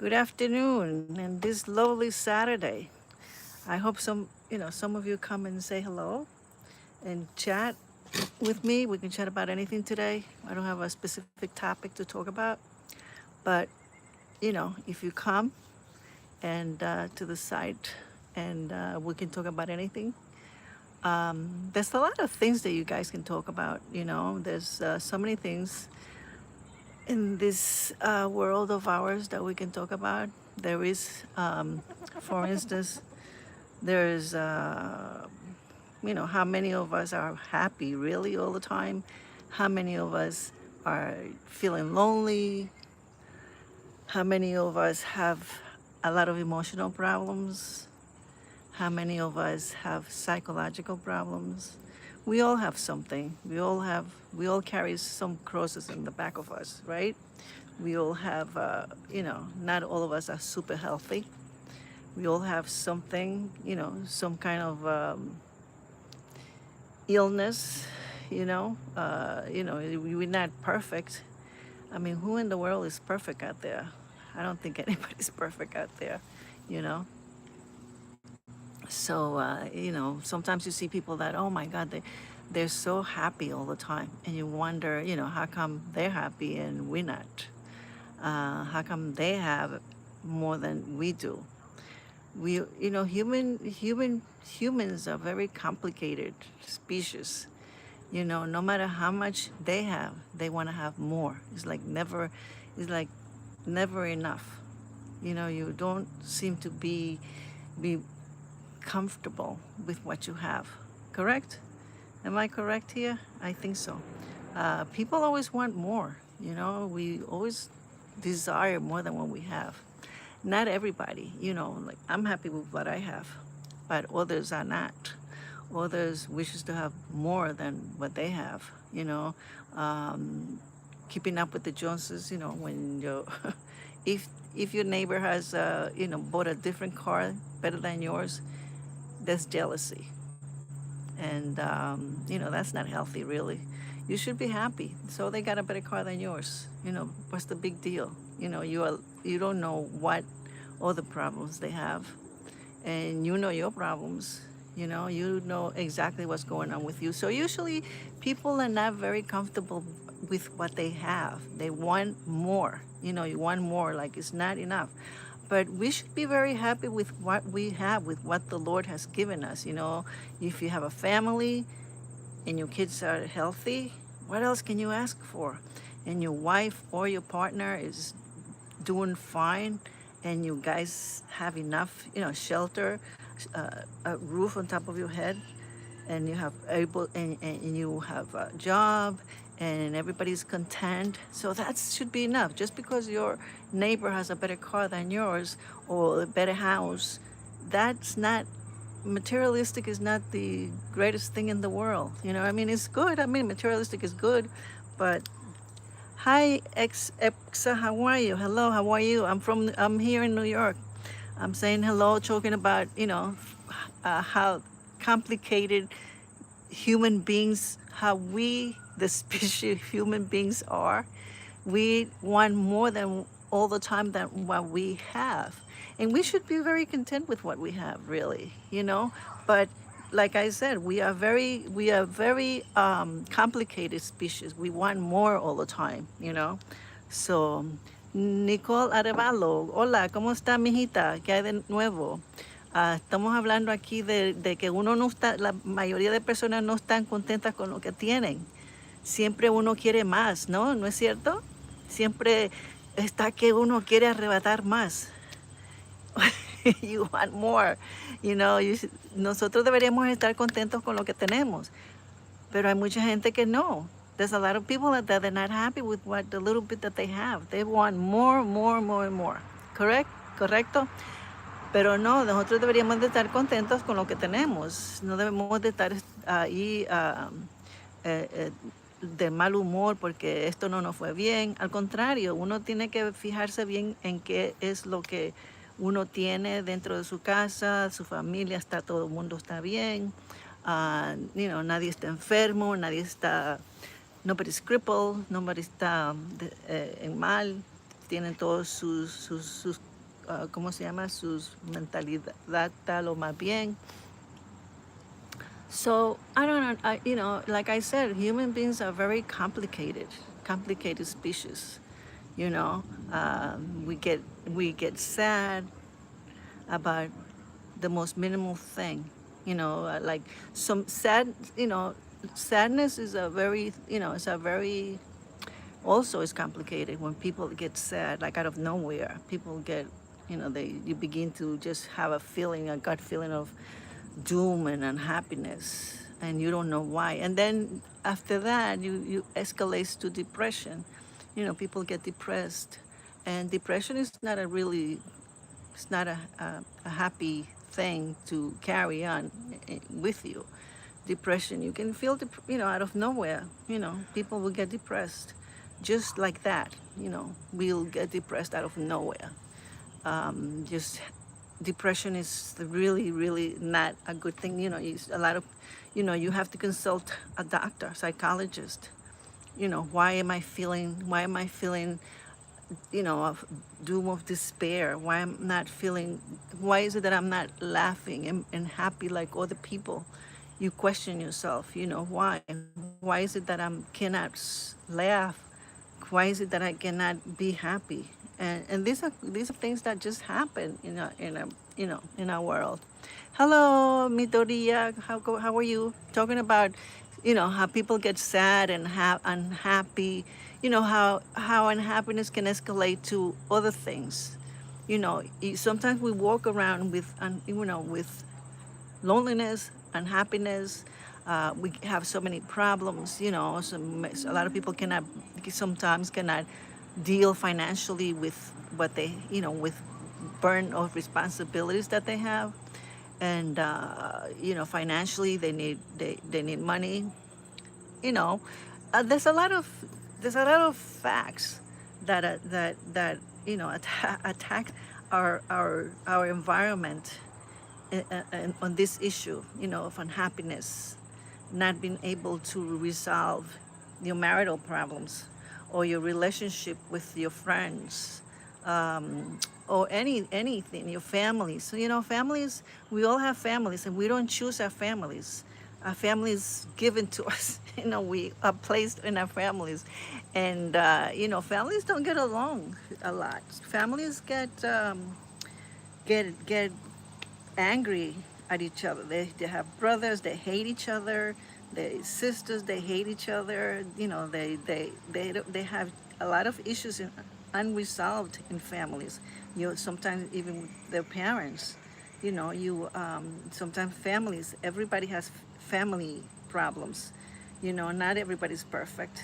Good afternoon, and this lovely Saturday. I hope some of you come and say hello and chat with me. We can chat about anything today. I don't have a specific topic to talk about, but if you come and to the site and we can talk about anything. There's a lot of things that you guys can talk about. There's so many things in this world of ours that we can talk about. There is, for instance, there's, how many of us are happy really all the time? How many of us are feeling lonely? How many of us have a lot of emotional problems? How many of us have psychological problems? We all have something. We all carry some crosses in the back of us, right? We all have, not all of us are super healthy. We all have something, some kind of illness, we're not perfect. I mean, who in the world is perfect out there? I don't think anybody's perfect out there, you know? So, sometimes you see people that, oh my God, they're so happy all the time. And you wonder, how come they're happy and we're not? How come they have more than we do? Humans are very complicated species. No matter how much they have, they want to have more. It's like never enough. You don't seem to be comfortable with what you have. Correct? Am I correct here? I think so. People always want more. We always desire more than what we have. Not everybody, like I'm happy with what I have, but others are not. Others wishes to have more than what they have. Keeping up with the Joneses. When you, if your neighbor has, bought a different car better than yours, that's jealousy, and that's not healthy, really. You should be happy. So they got a better car than yours. What's the big deal? You don't know what other problems they have, and you know your problems. You know exactly what's going on with you. So usually people are not very comfortable with what they have. They want more. You want more, like it's not enough. But we should be very happy with what we have, with what the Lord has given us. If you have a family and your kids are healthy, what else can you ask for? And your wife or your partner is doing fine, and you guys have enough, shelter, a roof on top of your head, and and you have a job, and everybody's content. So that should be enough. Just because your neighbor has a better car than yours or a better house, that's not materialistic. Is not the greatest thing in the world. I mean, it's good. I mean, materialistic is good, but hi, Exa, how are you? Hello, how are you? I'm here in New York. I'm saying hello, talking about, how complicated human beings, how we, the species human beings are. We want more than all the time than what we have. And we should be very content with what we have, really. But like I said, we are very complicated species. We want more all the time. So, Nicole Arevalo, hola, ¿cómo está, mijita? ¿Qué hay de nuevo? Estamos hablando aquí de que uno no está, la mayoría de personas no están contentas con lo que tienen. Siempre uno quiere más, ¿no? ¿No es cierto? Siempre está que uno quiere arrebatar más. You want more. Nosotros deberíamos estar contentos con lo que tenemos, pero hay mucha gente que no. There's a lot of people that they're not happy with the little bit that they have. They want more, more, more, and more. Correcto. Pero no, nosotros deberíamos de estar contentos con lo que tenemos. No debemos de estar ahí de mal humor porque esto no nos fue bien. Al contrario, uno tiene que fijarse bien en qué es lo que uno tiene dentro de su casa, su familia, todo el mundo está bien. Nadie está enfermo, nobody's crippled, nobody está en mal. tienen todos ¿cómo se llama? Sus mentalidad tal o más bien. So I don't know. Like I said, human beings are very complicated species. You know, we get sad about the most minimal thing. Like some sad. Sadness is a very it's a very also is complicated when people get sad like out of nowhere. People get they you begin to just have a gut feeling of doom and unhappiness, and you don't know why. And then after that, you escalates to depression. People get depressed, and depression is not a really it's not a happy thing to carry on with you. Depression, you can feel out of nowhere. People will get depressed just like that. We'll get depressed out of nowhere. Just depression is really, really not a good thing. A lot of, you have to consult a doctor, psychologist. Why am I feeling, of doom of despair? Why is it that I'm not laughing and happy like other people? You question yourself, why? Why is it that I cannot laugh? Why is it that I cannot be happy? And these are things that just happen in our world. Hello, Midoriya. How are you? Talking about how people get sad and unhappy. How unhappiness can escalate to other things. Sometimes we walk around with loneliness, unhappiness. We have so many problems. A lot of people sometimes cannot deal financially with what with burden of responsibilities that they have, and financially they need money. You know, there's a lot of facts that attack our environment on this issue, of unhappiness, not being able to resolve your marital problems or your relationship with your friends, or anything, your families. So, families, we all have families, and we don't choose our families. Our families given to us. We are placed in our families, and families don't get along a lot. Families get angry at each other. They have brothers, they hate each other. They sisters, they hate each other. They have a lot of issues unresolved in families. Sometimes even with their parents. Sometimes families. Everybody has family problems. Not everybody's perfect.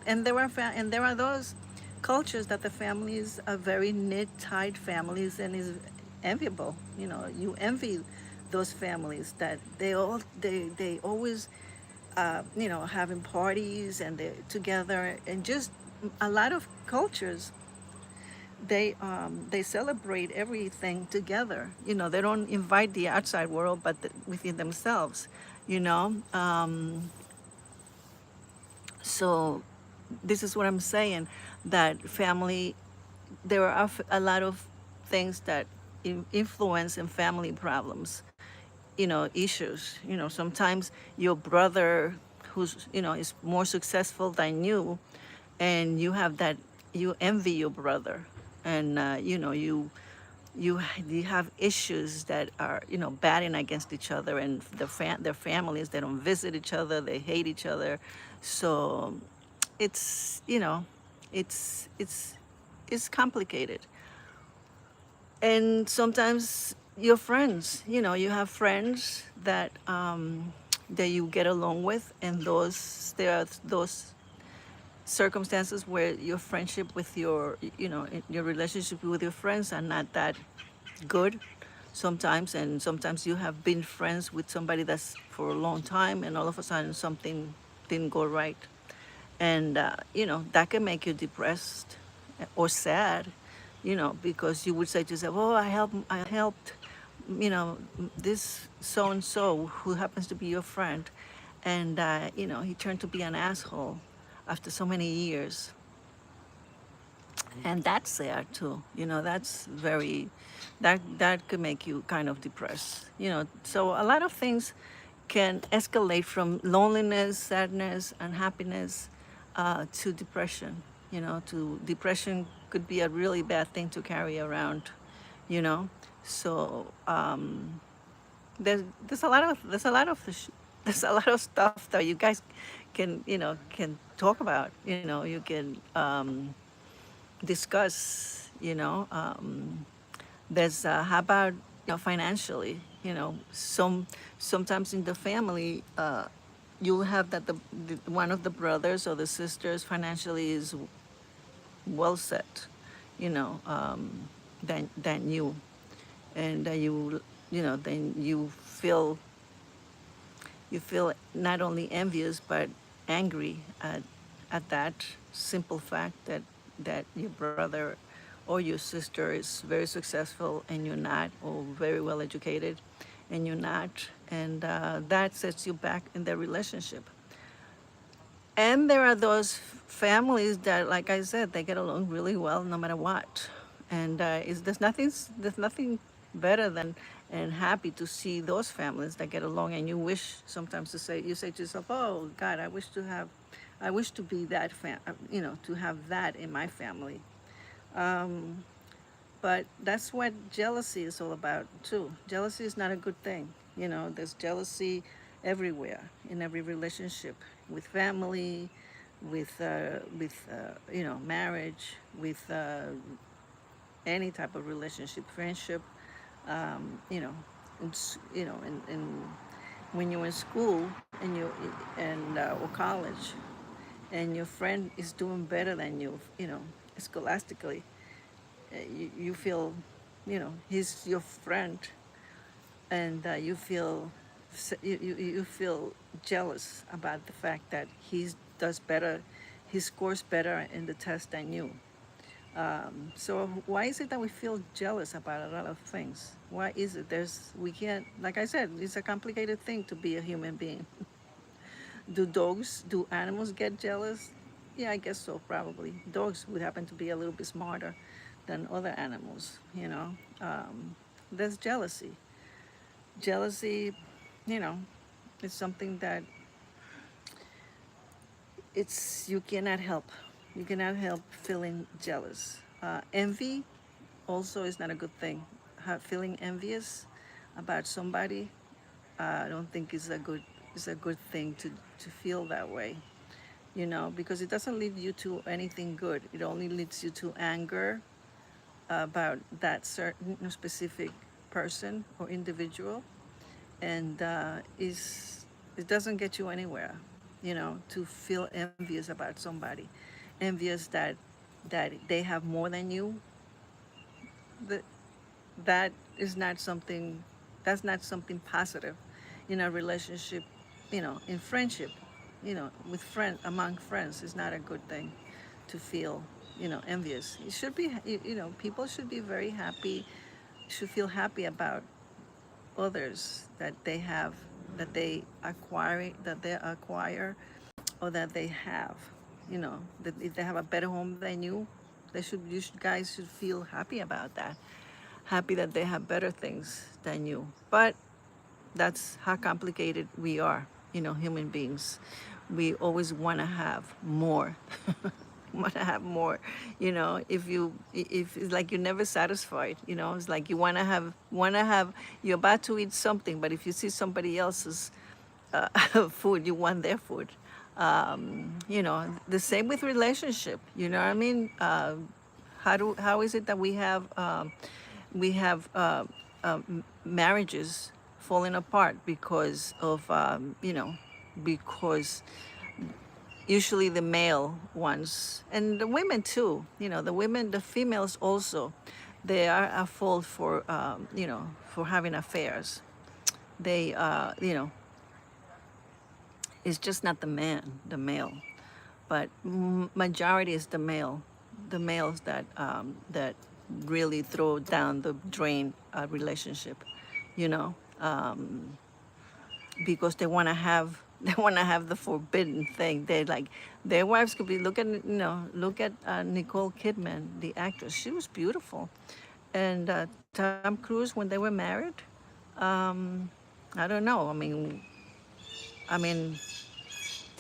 And there are those cultures that the families are very knit, tight families, and is enviable. You envy those families that they always having parties, and they're together, and just a lot of cultures they celebrate everything together. They don't invite the outside world, but within themselves. You know, so this is what I'm saying, that family, there are a lot of things that influence in family problems, issues. Sometimes your brother, who's, is more successful than you, and you envy your brother, and, you have issues that are, batting against each other, and their families, they don't visit each other, they hate each other. So it's, it's complicated. And sometimes your friends, you have friends that you get along with, and there are those circumstances where your friendship with your relationship with your friends are not that good sometimes. And sometimes you have been friends with somebody that's for a long time, and all of a sudden something didn't go right, and that can make you depressed or sad, because you would say to yourself, oh, I helped, this so and so who happens to be your friend, and he turned to be an asshole after so many years. And that's there too. That's very, that could make you kind of depressed. So a lot of things can escalate from loneliness, sadness, unhappiness, to depression. To depression could be a really bad thing to carry around. You know, so there's a lot of stuff that you guys can talk about. You can discuss. There's how about financially. Sometimes in the family, you have that the one of the brothers or the sisters financially is well set, you know, than you, and then you feel not only envious but angry at that simple fact that your brother or your sister is very successful and you're not, or very well educated and you're not, and that sets you back in the relationship. And there are those families that, like I said, they get along really well no matter what. And there's nothing better than and happy to see those families that get along. And you wish sometimes you say to yourself, "Oh God, I wish to be that to have that in my family." Um, but that's what jealousy is all about too. Jealousy is not a good thing. There's jealousy everywhere in every relationship, with family, with marriage, with any type of relationship, friendship. You know, and when you're in school and or college, and your friend is doing better than you, scholastically, you feel, he's your friend, and you feel jealous about the fact that he does better, he scores better in the test than you. So why is it that we feel jealous about a lot of things? Why is it? We can't, like I said, it's a complicated thing to be a human being. Do animals get jealous? Yeah, I guess so, probably. Dogs would happen to be a little bit smarter than other animals, There's jealousy. Jealousy, you know, is something that you cannot help. You cannot help feeling jealous. Envy also is not a good thing. Feeling envious about somebody, I don't think is a good thing to feel that way. Because it doesn't lead you to anything good. It only leads you to anger about that certain specific person or individual, and it doesn't get you anywhere. To feel envious about somebody, envious that they have more than you. That that is not something. That's not something positive in a relationship. In friendship, with among friends, is not a good thing to feel, envious. It should be, people should be very happy, should feel happy about others that they acquire or that they have. That if they have a better home than you, guys should feel happy about that. Happy that they have better things than you. But that's how complicated we are, human beings. We always want to have more. Want to have more. If it's like you're never satisfied. It's like you want to have you're about to eat something, but if you see somebody else's food, you want their food. The same with relationship. You know what I mean? How is it that we have marriages falling apart because usually the male ones, and the women too, the females also, they are at fault for having affairs. They it's just not the male, but majority is the males that really throw down the drain a relationship, you know, because they want to have They want to have the forbidden thing. They like their wives could be look at Nicole Kidman, the actress. She was beautiful, and Tom Cruise when they were married. Um, I don't know. I mean,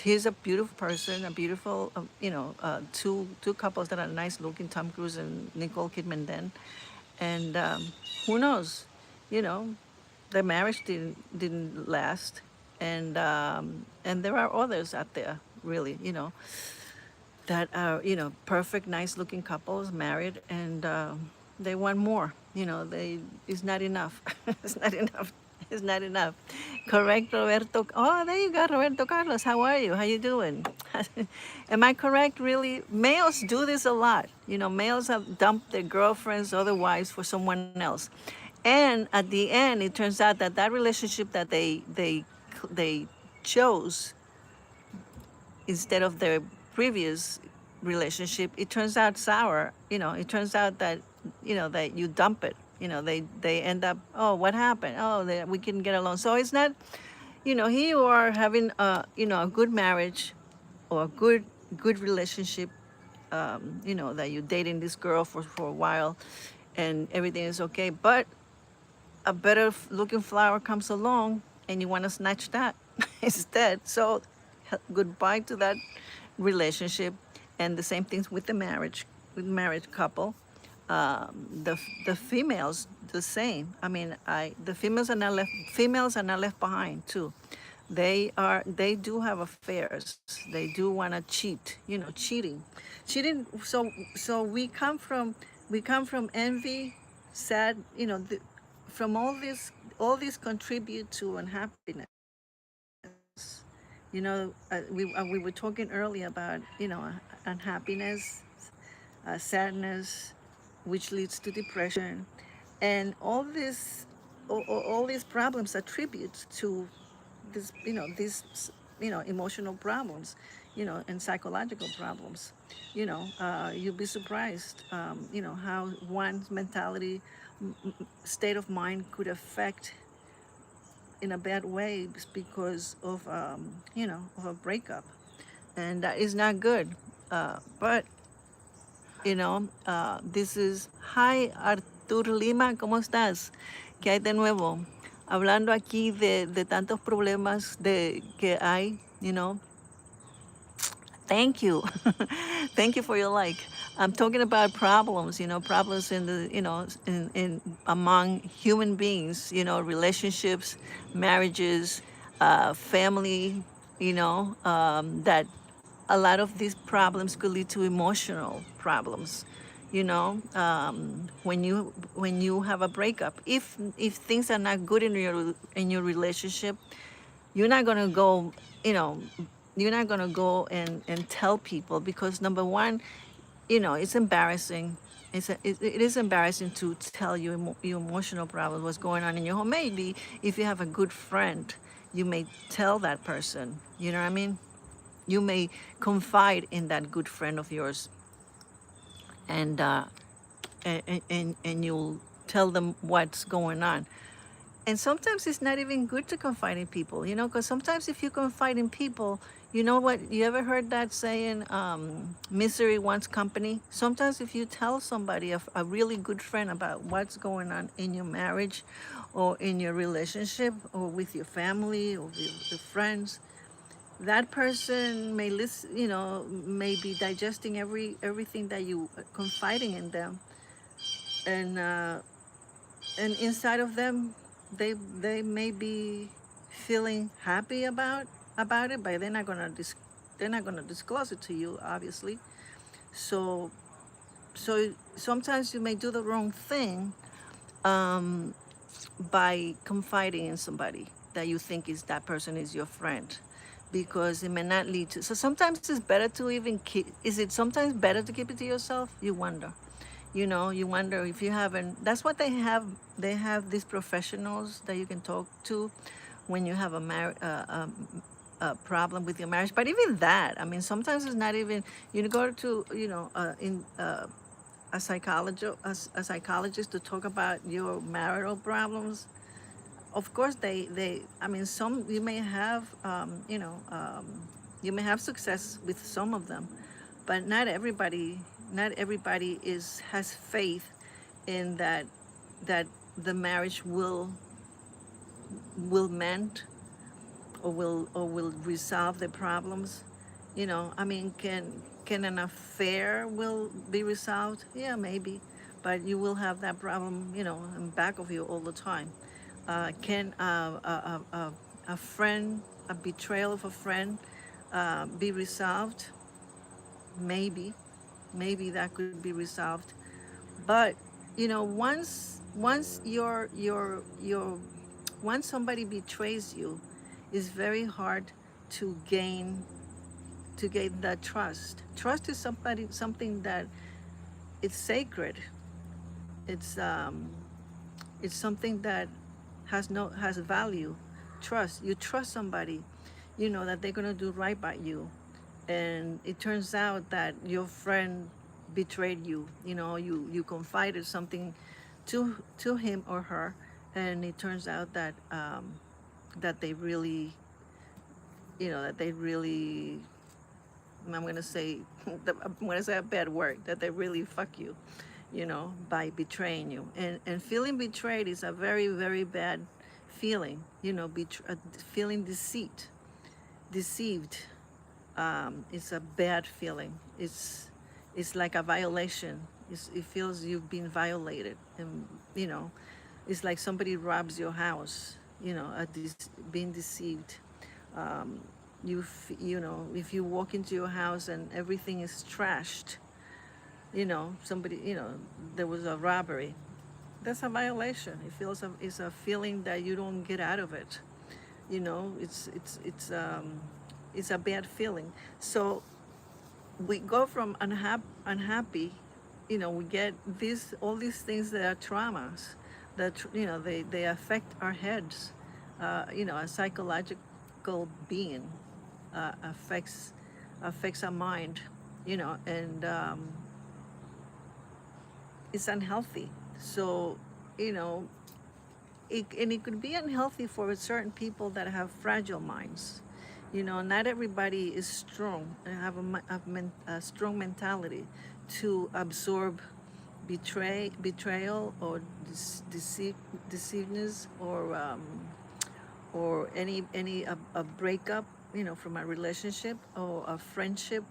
he's a beautiful person, a beautiful, two couples that are nice looking, Tom Cruise and Nicole Kidman. Then, and who knows, you know, the marriage didn't last, and there are others out there, really, that are perfect, nice looking couples married, and they want more. They it's not enough. It's not enough. It's not enough. Correct, Roberto. Oh, there you go, Roberto Carlos. How are you? How you doing? Am I correct? Really, males do this a lot. Males have dumped their girlfriends, other wives for someone else, and at the end, it turns out that that relationship that they chose instead of their previous relationship, it turns out sour. It turns out that that you dump it. They end up, oh, what happened? Oh, we couldn't get along. So it's not, here you are having a good marriage or a good relationship. That you're dating this girl for a while, and everything is okay, but a better looking flower comes along and you want to snatch that instead. So goodbye to that relationship. And the same things with the marriage, with married couple. The females the same. I mean, I the females are not left behind too. They do have affairs. They do want to cheat. Cheating. So we come from envy, sad. From all these contribute to unhappiness. We were talking earlier about unhappiness, sadness, which leads to depression, and all these problems attribute to these emotional problems, and psychological problems. You'll be surprised, how one's mentality, state of mind could affect in a bad way because of a breakup, and that is not good. But this is hi Artur Lima, ¿cómo estás? ¿Qué hay de nuevo? Hablando aquí de tantos problemas que hay. Thank you. Thank you for your like. I'm talking about problems, problems in the, in among human beings, relationships, marriages, family, that a lot of these problems could lead to emotional problems. When you have a breakup, if things are not good in your relationship, you're not gonna go, you know, you're not gonna go and tell people, because number one, it's embarrassing. It is embarrassing to tell your emotional problems, what's going on in your home. Maybe if you have a good friend, you may tell that person. You know what I mean? You may confide in that good friend of yours, and and you'll tell them what's going on. And sometimes it's not even good to confide in people, because sometimes if you confide in people, you know what? You ever heard that saying, misery wants company? Sometimes if you tell somebody, a really good friend, about what's going on in your marriage or in your relationship or with your family or with your friends, that person may listen, may be digesting everything that you confiding in them, and inside of them, they may be feeling happy about it, but they're not gonna disclose it to you, obviously. So sometimes you may do the wrong thing, um, by confiding in somebody that you think is that person is your friend, because it may not lead to. So sometimes it's better to even keep. Is it sometimes better to keep it to yourself? You wonder. You wonder if you haven't. That's what they have. They have these professionals that you can talk to when you have a problem with your marriage. But even that, I mean, sometimes it's not even. You go to in a psychologist to talk about your marital problems. of course they I mean, some you may have you may have success with some of them, but not everybody is has faith in that the marriage will mend, or will resolve the problems. I mean, can an affair will be resolved? Yeah, maybe, but you will have that problem, in back of you all the time. Can a friend, a betrayal of a friend, be resolved? Maybe, maybe that could be resolved. But once once somebody betrays you, it's very hard to gain that trust. Trust is something that it's sacred. It's um, it's something that has value. Trust. You trust somebody, that they're gonna do right by you, and it turns out that your friend betrayed you. You confided something to him or her, and it turns out that they really, that they really, I'm gonna say, I'm gonna say a bad word, that they really fuck you, by betraying you. And feeling betrayed is a very, very bad feeling. Feeling deceived. It's a bad feeling. It's like a violation. It feels you've been violated, and you know, it's like somebody robs your house. Being deceived. Um, if you walk into your house and everything is trashed, somebody, there was a robbery. That's a violation. It's a feeling that you don't get out of it. It's a bad feeling. So we go from unhappy, we get all these things that are traumas, that they affect our heads. A psychological being affects our mind, and it's unhealthy. So, you know, it could be unhealthy for certain people that have fragile minds. Not everybody is strong and have a strong mentality to absorb betrayal, or deceiveness, or any a breakup, from a relationship or a friendship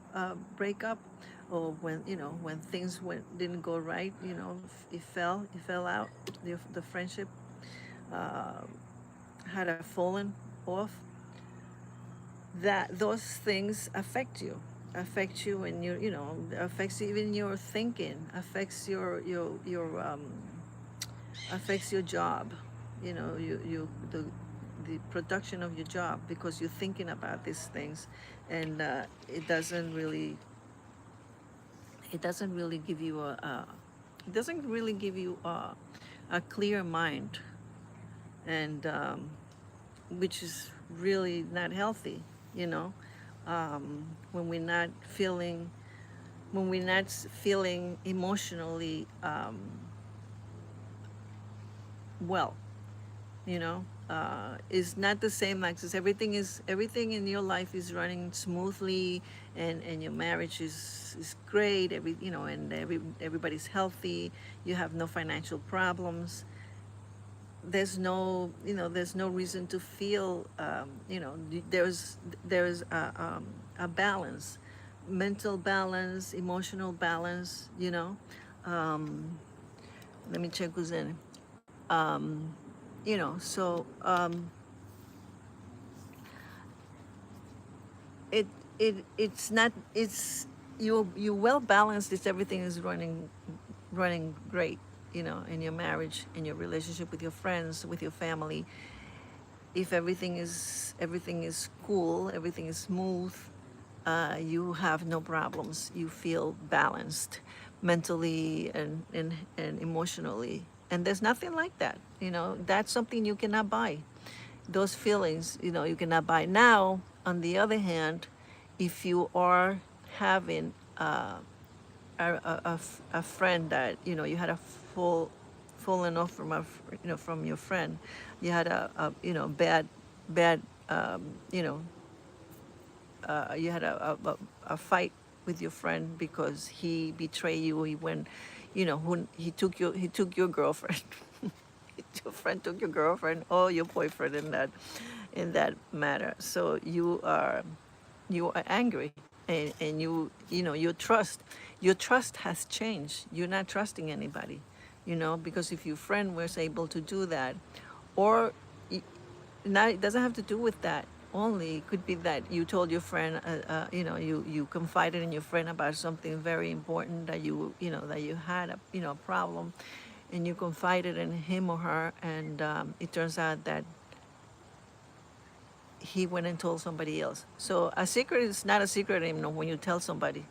breakup, or when things didn't go right, it fell out. The friendship uh, had a fallen off. That those things affect you, and affects even your thinking, affects your affects your job, the production of your job, because you're thinking about these things, and it doesn't really give you a clear mind, and which is really not healthy, you know when we're not feeling emotionally well. Is not the same, like, since everything in your life is running smoothly, and your marriage is great, and everybody's healthy, you have no financial problems. There's no reason to feel, there's a balance, mental balance, emotional balance. um, Let me check who's in. So it it's not it's you well balanced. It's Everything is running great, in your marriage, in your relationship with your friends, with your family. If everything is cool, everything is smooth, you have no problems. You feel balanced mentally and emotionally. And there's nothing like that. That's something you cannot buy. Those feelings, you cannot buy. Now, on the other hand, if you are having a friend that, you had a fallen off from from your friend. You had a bad you know you had a fight with your friend because he betrayed you. He went, who he took your girlfriend. Your friend took your girlfriend or your boyfriend in that matter. So you are angry, and your trust has changed. You're not trusting anybody, because if your friend was able to do that, or not, it doesn't have to do with that only. It could be that you told your friend, you confided in your friend about something very important that that you had a problem, and you confided in him or her, and it turns out that he went and told somebody else. So a secret is not a secret anymore when you tell somebody.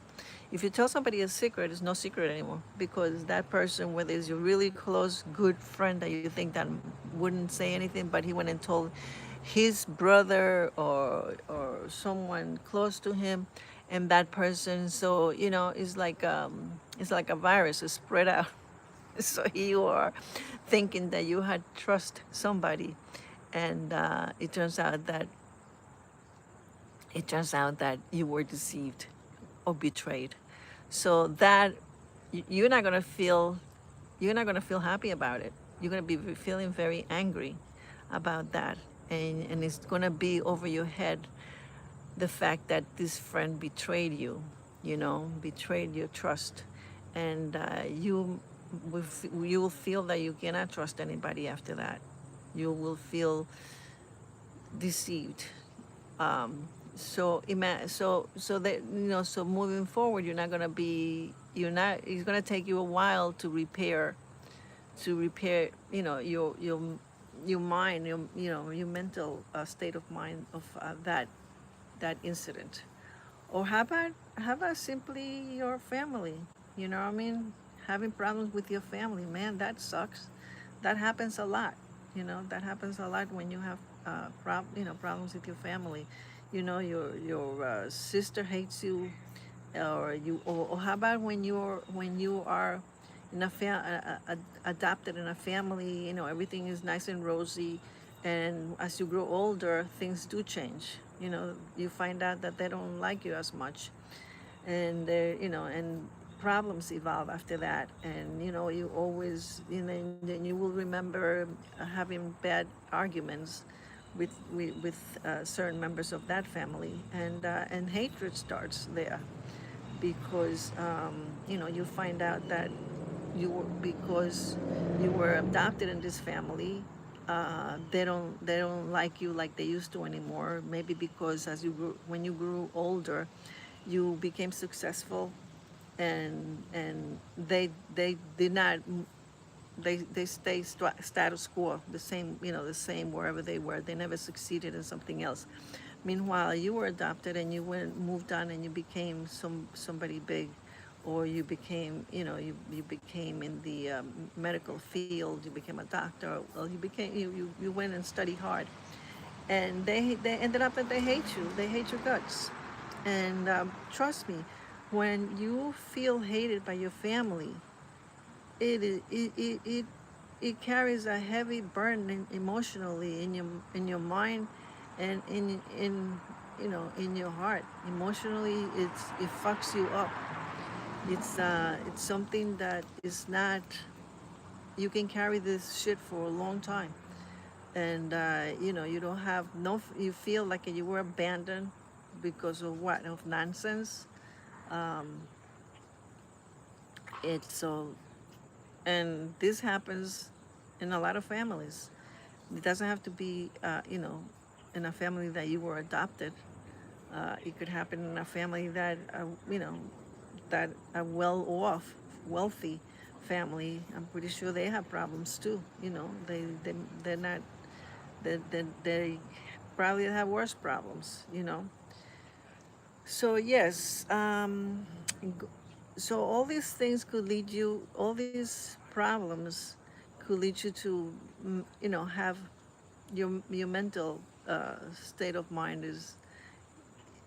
If you tell somebody a secret, it's no secret anymore, because that person, whether it's your really close, good friend that you think that wouldn't say anything, but he went and told his brother or someone close to him, and that person, so it's like a virus, is spread out. So you are thinking that you had trust somebody, and it turns out that you were deceived or betrayed. So that you're not gonna feel happy about it. You're gonna be feeling very angry about that, and it's gonna be over your head, the fact that this friend betrayed you, betrayed your trust, and you will feel that you cannot trust anybody after that. You will feel deceived. So moving forward, you're not gonna be you're not it's gonna take you a while to repair your mind, your mental state of mind of that incident. Or how about simply your family? You know what I mean? Having problems with your family, man, that sucks. That happens a lot. That happens a lot when you have problems with your family. Your sister hates you, or how about when you are in adopted in a family, everything is nice and rosy, and as you grow older, things do change. You find out that they don't like you as much, and problems evolve after that, and you always, then you will remember having bad arguments with certain members of that family, and hatred starts there, because you find out that because you were adopted in this family, they don't like you like they used to anymore. Maybe because when you grew older, you became successful, and they did not, they stay status quo, the same wherever they were. They never succeeded in something else. Meanwhile, you were adopted, and you moved on, and you became somebody big, or you became in the medical field. You became a doctor. Well, you went and studied hard, and they ended up that they hate you. They hate your guts, and trust me, when you feel hated by your family, it carries a heavy burden emotionally in your mind, and in your heart. Emotionally, it fucks you up. It's something that is not. You can carry this shit for a long time, and you don't have no. You feel like you were abandoned because of what, of nonsense. Um, it's so And this happens in a lot of families. It doesn't have to be, in a family that you were adopted. It could happen in a family that a well-off, wealthy family. I'm pretty sure they have problems too. They're not. They probably have worse problems. So yes, so all these things could lead you, all these problems could lead you to, have your mental state of mind is,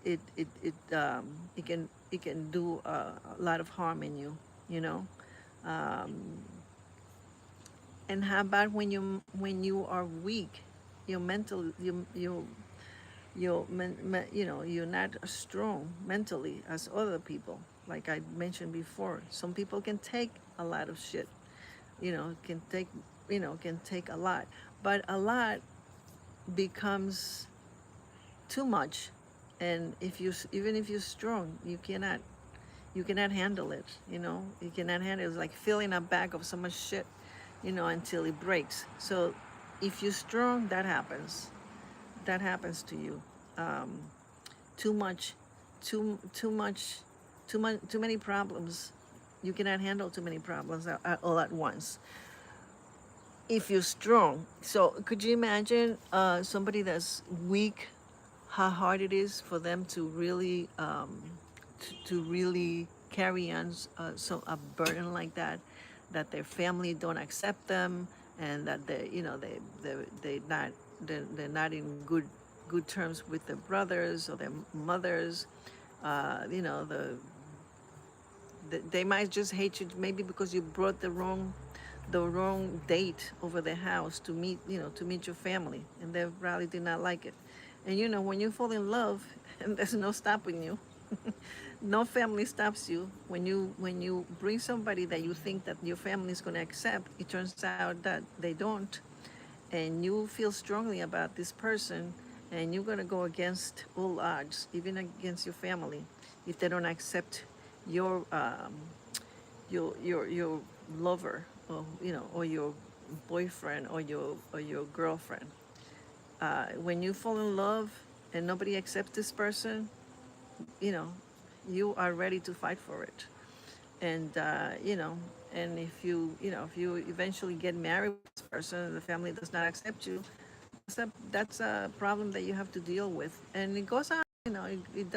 it can do a lot of harm in you, you know. Um, And how about when you are weak, you're mental, you're not strong mentally as other people. Like I mentioned before, some people can take a lot of shit, can take, can take a lot, but a lot becomes too much. And if you, even if you're strong, you cannot handle it. You cannot handle it. It's like filling a bag of so much shit, until it breaks. So if you're strong, that happens to you. um, Too much, too much, too many problems. You cannot handle too many problems all at once if you're strong. So could you imagine somebody that's weak, how hard it is for them to really to really carry on so a burden like that, that their family don't accept them, and that they're not in good terms with their brothers or their mothers. They might just hate you maybe because you brought the wrong date over their house to meet your family, and they probably did not like it. And when you fall in love, and there's no stopping you. No family stops you. When you bring somebody that you think that your family is going to accept, it turns out that they don't, and you feel strongly about this person, and you're going to go against all odds, even against your family, if they don't accept your your lover, or your boyfriend, or your girlfriend. When you fall in love and nobody accepts this person, you know you are ready to fight for it. And and if you eventually get married with this person and the family does not accept you, that's a problem that you have to deal with. And it goes on. It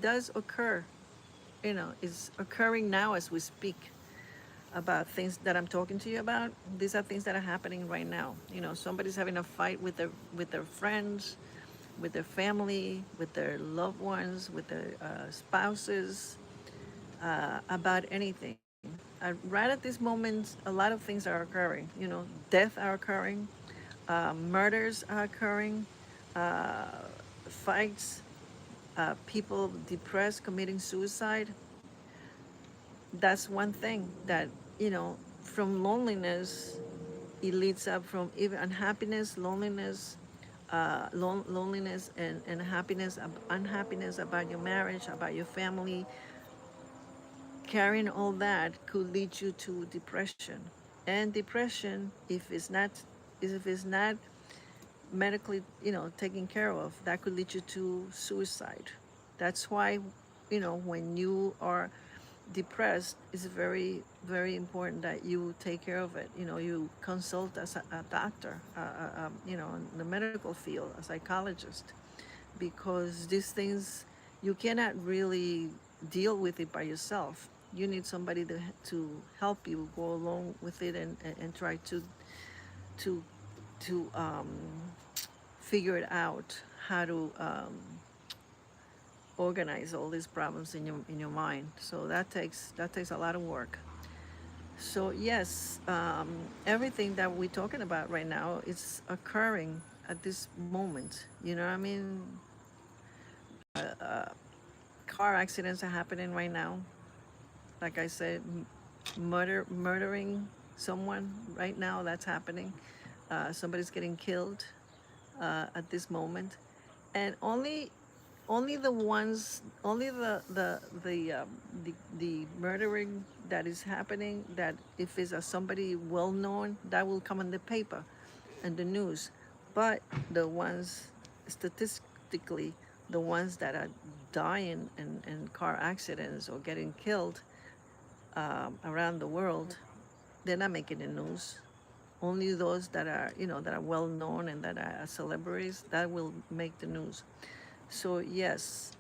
does occur. It's occurring now as we speak, about things that I'm talking to you about. These are things that are happening right now. Somebody's having a fight with their friends, with their family, with their loved ones, with their spouses, about anything. Right at this moment, a lot of things are occurring. Death are occurring, murders are occurring, uh, fights, people depressed, committing suicide. That's one thing that, from loneliness, it leads up from even unhappiness, loneliness, loneliness, and happiness, unhappiness about your marriage, about your family. Carrying all that could lead you to depression. And depression, if it's not medically, taken care of, that could lead you to suicide. That's why, when you are depressed, it's very, very important that you take care of it. You consult as a doctor, in the medical field, a psychologist, because these things, you cannot really deal with it by yourself. You need somebody to help you go along with it, and try to to figure it out, how to organize all these problems in your mind. So that takes a lot of work. So yes, everything that we're talking about right now is occurring at this moment. You know what I mean? Car accidents are happening right now. Like I said, murdering someone right now. That's happening. Somebody's getting killed at this moment, and only the ones, only the murdering that is happening, that if it's somebody well known, that will come in the paper and the news. But the ones, statistically, the ones that are dying in car accidents or getting killed around the world, they're not making the news. Only those that are well known and that are celebrities, that will make the news. So yes,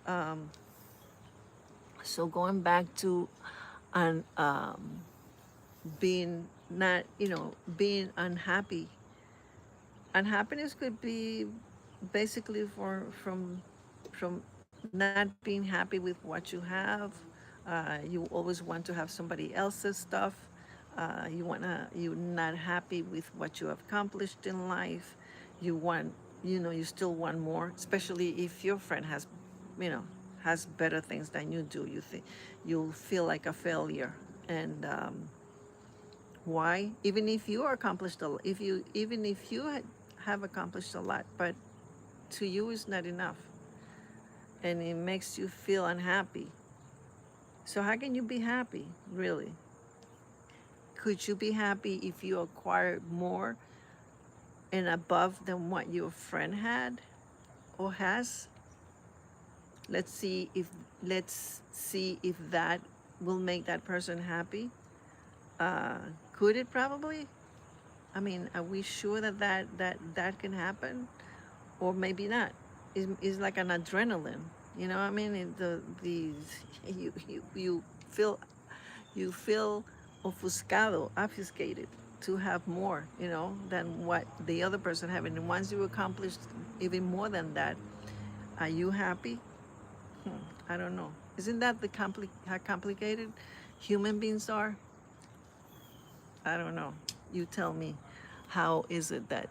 so going back to and being not, being unhappy. Unhappiness could be basically from not being happy with what you have. You always want to have somebody else's stuff. you're not happy with what you have accomplished in life. You want, you still want more, especially if your friend has, you know, has better things than you do. You'll feel like a failure. And why? Even if you are accomplished a, if you even if you have accomplished a lot, but to you is not enough, and it makes you feel unhappy. So how can you be happy, really? Could you be happy if you acquired more and above than what your friend had or has? Let's see if let's see if that will make that person happy. Uh, could it probably? I mean, are we sure that can happen, or maybe not? It's like an adrenaline. You know what I mean? The you feel you feel obfuscated to have more, than what the other person having. And once you accomplish even more than that, are you happy? I don't know. Isn't that how complicated human beings are? I don't know. You tell me. How is it that?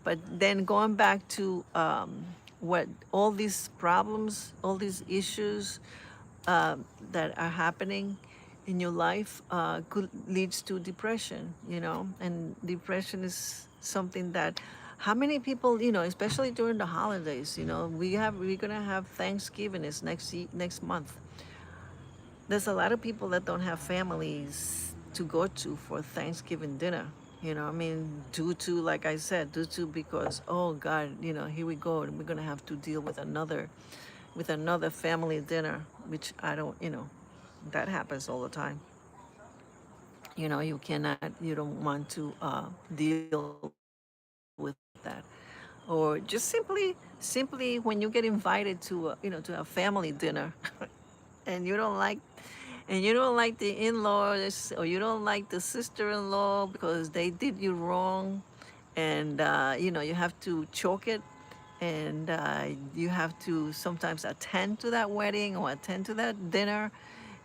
But then going back to what all these problems, all these issues that are happening in your life could leads to depression, and depression is something that how many people, especially during the holidays, we're gonna have Thanksgiving is next month. There's a lot of people that don't have families to go to for Thanksgiving dinner. I mean, due to, like I said, due to because, oh God, here we go, and we're gonna have to deal with another family dinner, which I don't, that happens all the time. You don't want to deal with that, or just simply when you get invited to a family dinner, and you don't like the in-laws, or you don't like the sister-in-law because they did you wrong, and you have to choke it, and you have to sometimes attend to that wedding or attend to that dinner,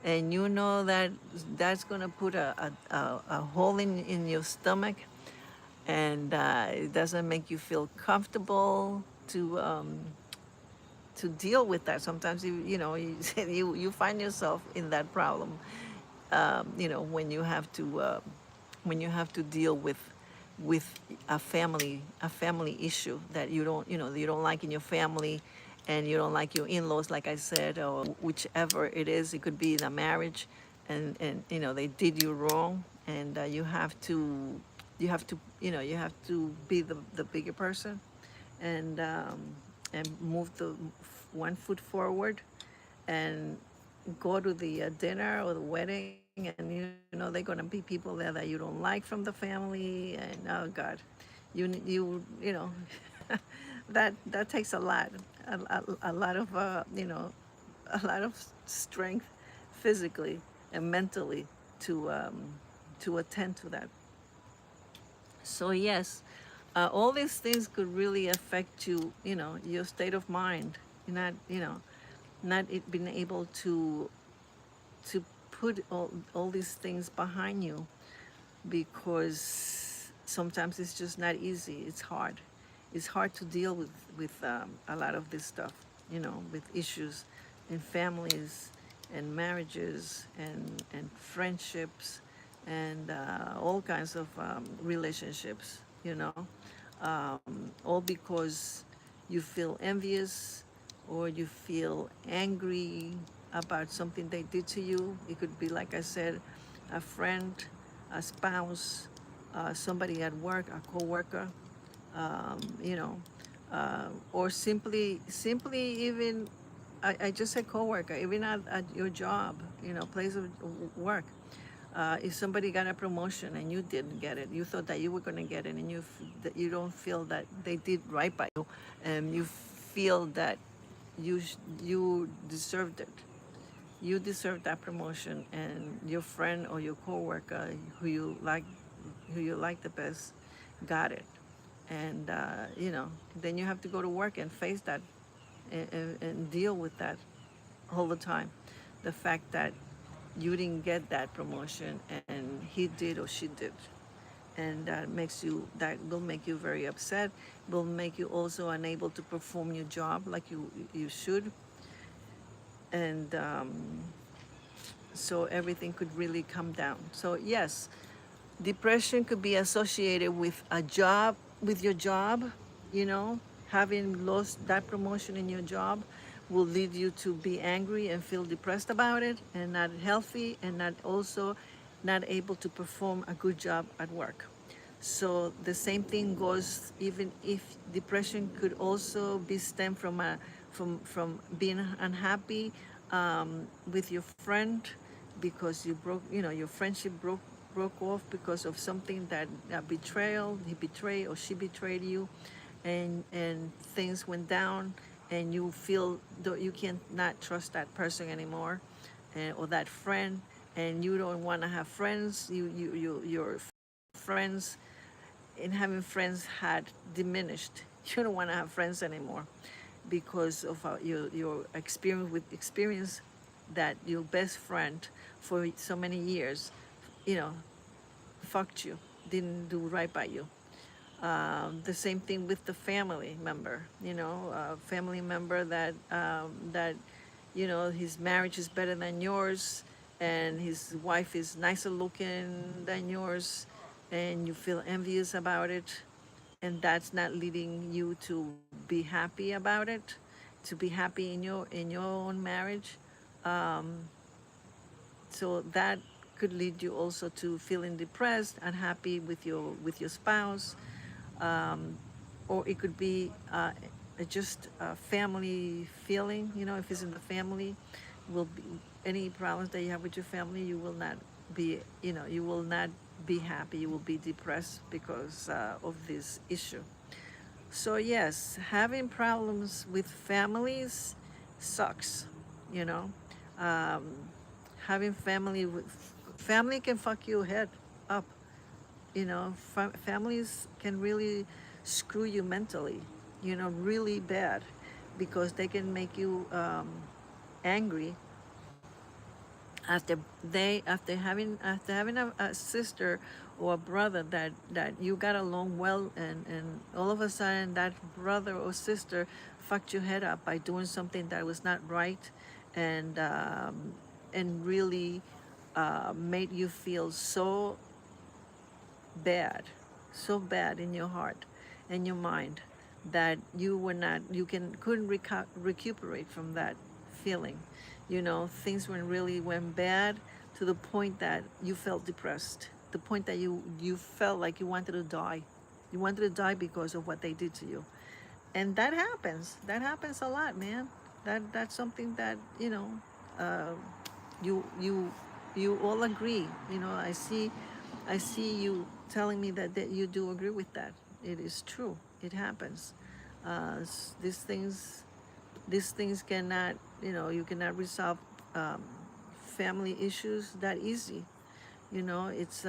and you know that that's going to put a hole in your stomach, and it doesn't make you feel comfortable to deal with that. Sometimes you find yourself in that problem, when you have to deal with a family issue that you don't like in your family, and you don't like your in-laws, like I said, or whichever it is. It could be in a marriage, and they did you wrong, and you have to be the bigger person, and move the one foot forward, and go to the dinner or the wedding, and they're gonna be people there that you don't like from the family, and oh God, you that takes a lot, a lot of a lot of strength, physically and mentally, to attend to that. So yes, all these things could really affect your state of mind. Not being able to put all these things behind you, because sometimes it's just not easy. It's hard. It's hard to deal with a lot of this stuff, with issues in families and marriages and friendships, and all kinds of relationships, all because you feel envious, or you feel angry about something they did to you. It could be, like I said, a friend, a spouse, somebody at work, a coworker, um, you know, or simply even, I just said coworker, even at your job, place of work. If somebody got a promotion and you didn't get it, you thought that you were going to get it, and that you don't feel that they did right by you, and you feel that you deserved it. You deserve that promotion, and your friend or your coworker who you like the best got it, and then you have to go to work and face that, and deal with that all the time. The fact that you didn't get that promotion and he did or she did, and that will make you very upset, will make you also unable to perform your job like you should. And so everything could really come down. So yes, depression could be associated with a job, with your job, you know, having lost that promotion in your job will lead you to be angry and feel depressed about it and not healthy and not also not able to perform a good job at work. So the same thing goes even if depression could also be stemmed from from being unhappy with your friend because you broke, you know, your friendship broke off because of something that betrayal, he betrayed or she betrayed you, and things went down, and you feel that you can't not trust that person anymore, and or that friend, and you don't want to have friends. Your friends in having friends had diminished. You don't want to have friends anymore because of your experience that your best friend for so many years, you know, fucked you, didn't do right by you. The same thing with the family member, you know, family member that you know his marriage is better than yours, and his wife is nicer looking than yours, and you feel envious about it, and that's not leading you to be happy about it, to be happy in your own marriage. Um, so that could lead you also to feeling depressed, unhappy with your spouse, um, or it could be just a family feeling. You know, if it's in the family, will be any problems that you have with your family, you will not be, you know, you will not be happy. You will be depressed because of this issue. So yes, having problems with families sucks. You know, um, having family can fuck your head up. You know, families can really screw you mentally, you know, really bad, because they can make you angry after after having a sister or a brother that you got along well, and all of a sudden that brother or sister fucked your head up by doing something that was not right, and really made you feel so bad, so bad in your heart and your mind that you were not, you couldn't recuperate from that feeling. You know, things went bad to the point that you felt depressed, the point that you felt like you wanted to die. You wanted to die because of what they did to you. And that happens. That happens a lot, man. That's something that, you know, uh, you you you all agree. You know, I see you telling me that you do agree with that. It is true. It happens. These things cannot, you know, you cannot resolve um, family issues that easy. You know, it's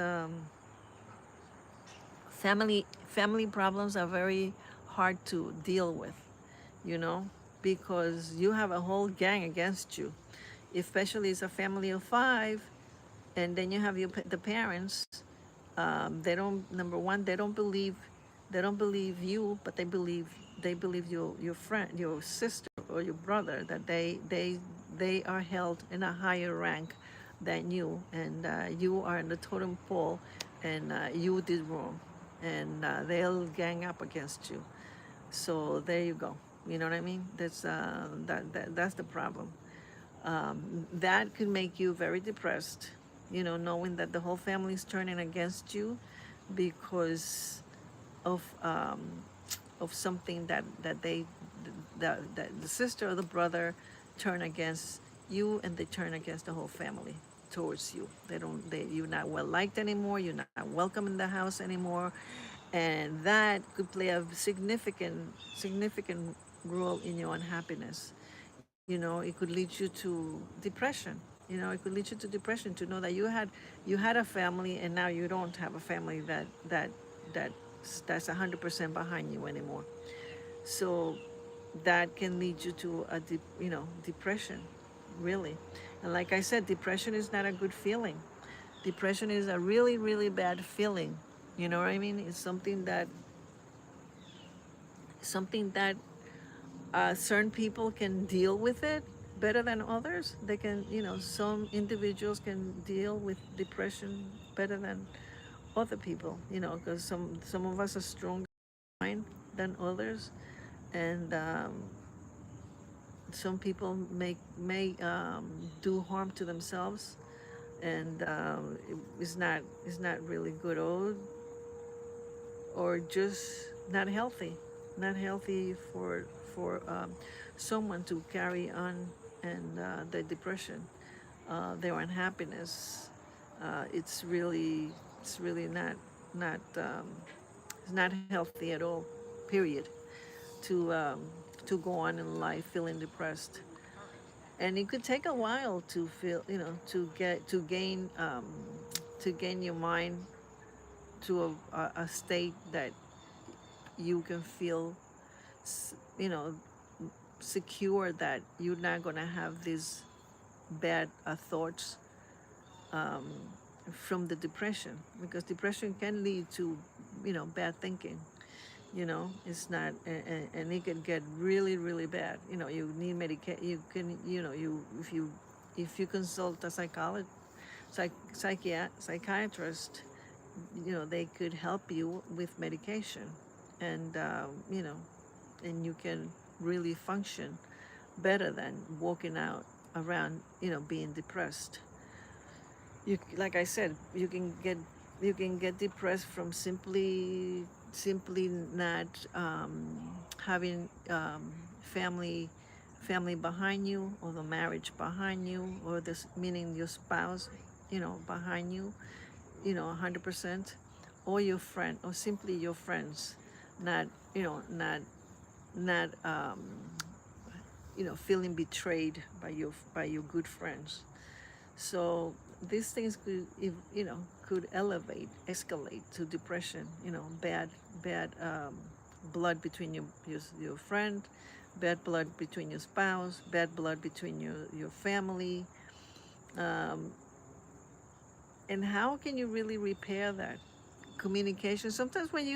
family problems are very hard to deal with, you know, because you have a whole gang against you, especially it's a family of five, and then you have the parents. They don't, number one, they don't believe you, but they believe your friend, your sister or your brother, that they are held in a higher rank than you, and you are in the totem pole, and you did wrong, and they'll gang up against you. So there you go. You know what I mean? That's the problem. That could make you very depressed, you know, knowing that the whole family is turning against you because of something that the sister or the brother turn against you, and they turn against the whole family towards you. You're not well liked anymore. You're not welcome in the house anymore, and that could play a significant role in your unhappiness. You know, it could lead you to depression. You know, it could lead you to depression to know that you had a family, and now you don't have a family that that's 100% behind you anymore. So that can lead you to you know, depression, really. And like I said, depression is not a good feeling. Depression is a really, really bad feeling. You know what I mean? It's something that certain people can deal with it better than others. They can, some individuals can deal with depression better than other people. Because some of us are stronger mind than others, and some people may do harm to themselves, and it's not really good, or just not healthy, not healthy for someone to carry on, and their depression, their unhappiness. It's really not it's not healthy at all. Period. To um, to go on in life feeling depressed, and it could take a while to feel, to gain your mind to a state that you can feel, you know, secure that you're not going to have these bad thoughts um, from the depression, because depression can lead to, bad thinking. It's not, and it can get really, really bad. You need you can, if you consult a psychiatrist, they could help you with medication, and and you can really function better than walking out around, being depressed. Like I said, you can get depressed from simply not having family behind you, or the marriage behind you, or this meaning your spouse, behind you, 100%, or your friend, or simply your friends, not you know not not feeling betrayed by your good friends. So these things could elevate, escalate to depression. Bad blood between your friend, bad blood between your spouse, bad blood between your family. Um, and how can you really repair that? Communication. Sometimes when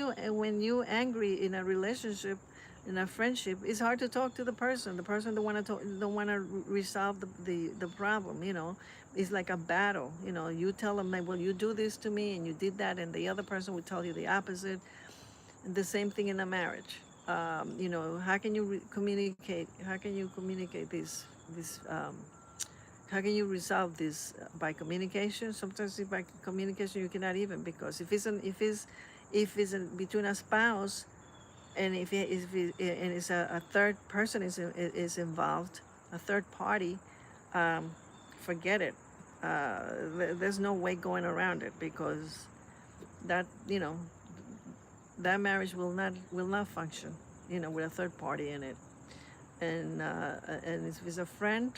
you angry in a relationship, in a friendship, it's hard to talk to the person. The person don't want to resolve the problem. It's like a battle. You tell them, like, well, you do this to me and you did that, and the other person will tell you the opposite. And the same thing in a marriage. How can you communicate? How can you communicate this how can you resolve this by communication? Sometimes by communication you cannot even, because if it's between a spouse, and and it's a third person is involved, a third party, um, forget it. There's no way going around it, because that that marriage will not function, with a third party in it. And if it's a friend,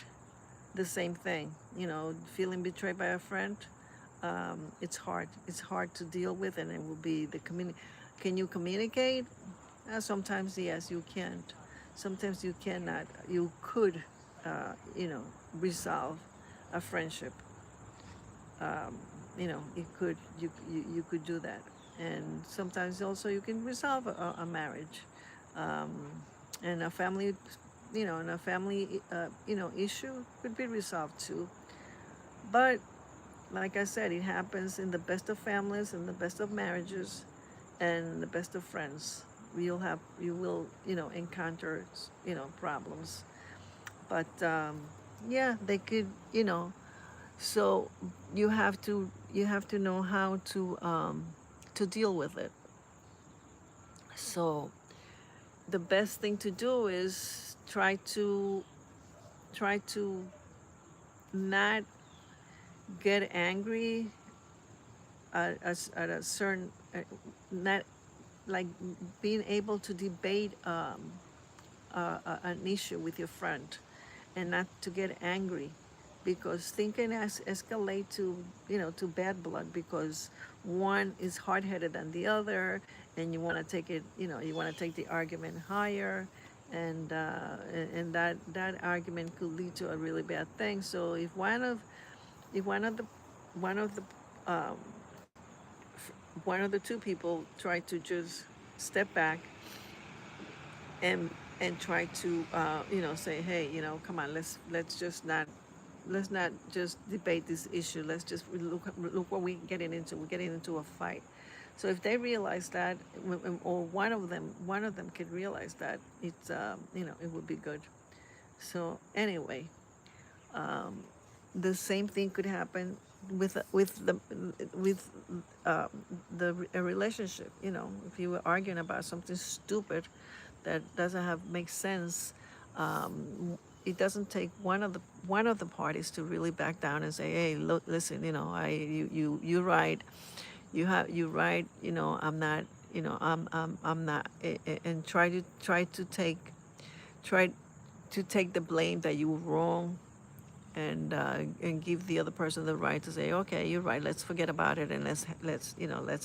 the same thing. Feeling betrayed by a friend, it's hard. It's hard to deal with, and it will be the Can you communicate? Sometimes yes, you can't. Sometimes you cannot. You could, uh, you know, resolve a friendship. You you could do that, and sometimes also you can resolve a marriage, um, and a family issue could be resolved too. But like I said, it happens in the best of families, in the best of marriages, and the best of friends. You will encounter problems, but yeah, they could. So you have to know how to deal with it. So the best thing to do is try to not get angry at a certain, not like being able to debate an issue with your friend, and not to get angry, because thinking escalate to bad blood, because one is hard-headed than the other, and you want to take the argument higher, And that argument could lead to a really bad thing. So if one of the um, one of the two people try to just step back and try to say, hey, come on, let's not just debate this issue. Let's just look what we're getting into. We're getting into a fight. So if they realize that, or one of them can realize that, it's it would be good. So anyway, um, the same thing could happen with um, a relationship. If you were arguing about something stupid that doesn't have make sense, it doesn't take one of the parties to really back down and say, hey, look, listen, you're right, you're right, I'm not, and try to take the blame that you were wrong, and give the other person the right to say, okay, you're right, let's forget about it, and let's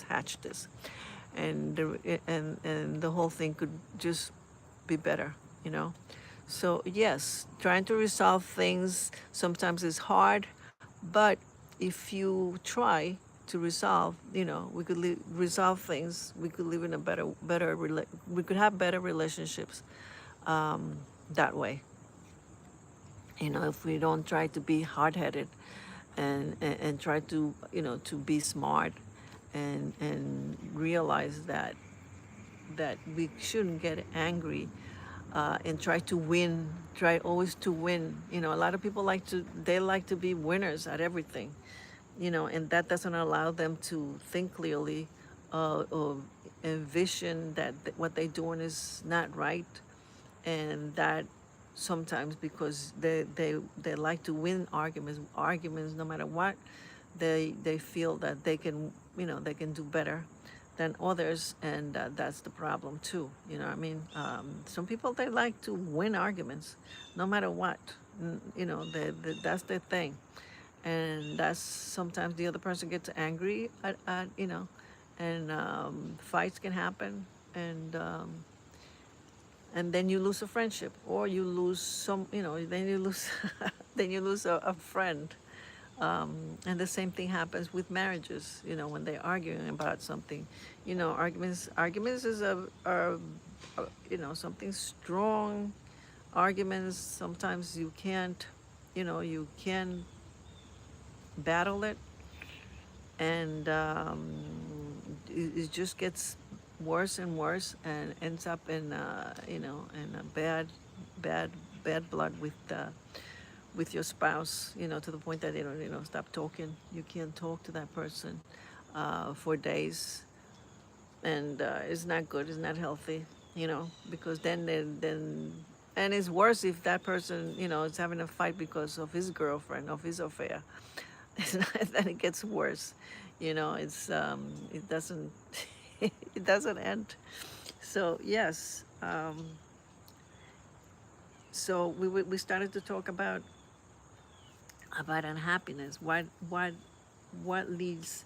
hatch this, and the whole thing could just be better, you know. So yes, trying to resolve things sometimes is hard, but if you try to resolve, we could resolve things. We could live in a we could have better relationships um, that way. If we don't try to be hard-headed and try to to be smart and realize that we shouldn't get angry and try always to win. A lot of people like to be winners at everything, and that doesn't allow them to think clearly, or envision that what they're doing is not right, and that sometimes because they like to win arguments no matter what, they feel that they can do better than others, and that's the problem too. I mean, some people, they like to win arguments no matter what. That's their thing, and that's sometimes the other person gets angry at and fights can happen, and then you lose a friendship, or you lose then you lose then you lose a friend. And the same thing happens with marriages, when they're arguing about something. Arguments is something strong. Arguments, sometimes you can battle it, and it just gets worse and worse, and ends up in a bad bad blood with your spouse, to the point that they don't, stop talking. You can't talk to that person for days, and it's not good. It's not healthy, because and it's worse if that person, is having a fight because of his girlfriend, of his affair. Then it gets worse. It doesn't it doesn't end. So yes, so we started to talk about unhappiness. What leads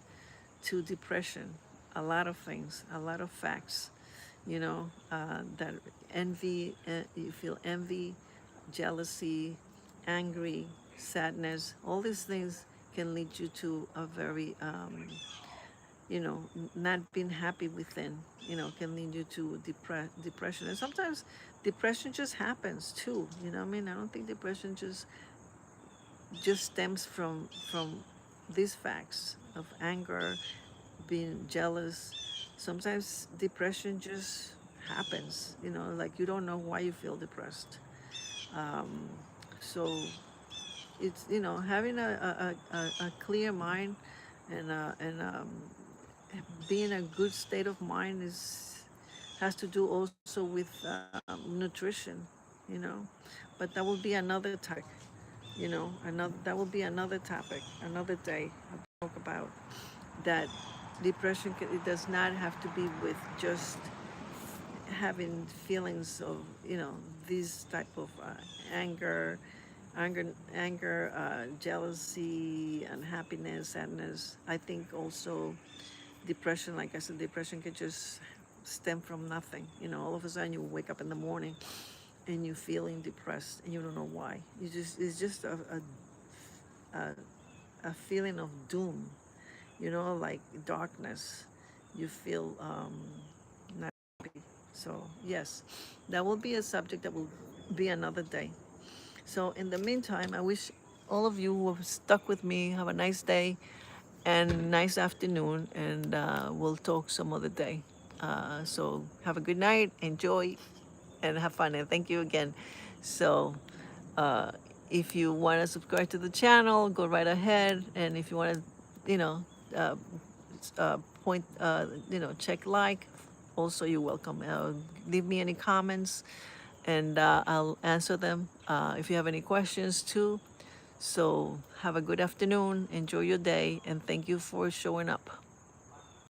to depression? A lot of things, a lot of facts. That you feel envy, jealousy, angry, sadness. All these things can lead you to a very not being happy within. Can lead you to depression, and sometimes depression just happens too. I mean, I don't think depression just stems from these facts of anger, being jealous. Sometimes depression just happens, like you don't know why you feel depressed. um, so it's having a clear mind, and being a good state of mind is has to do also with nutrition, you know but that will be another topic. Another that will be another topic, another day. I'll talk about that. Depression, it does not have to be with just having feelings of these type of anger, jealousy, unhappiness, sadness. I think also depression, like I said, depression could just stem from nothing. All of a sudden you wake up in the morning and you're feeling depressed and you don't know why. It's just a, a feeling of doom, like darkness. You feel not happy. So yes, that will be a subject that will be another day. So in the meantime, I wish all of you who have stuck with me have a nice day and nice afternoon, and we'll talk some other day. So have a good night, enjoy, and have fun. And thank you again. So uh, if you want to subscribe to the channel, go right ahead. And if you want to, you know, uh, point, check like. Also, you're welcome. Leave me any comments, and I'll answer them. If you have any questions too. So have a good afternoon. Enjoy your day, and thank you for showing up.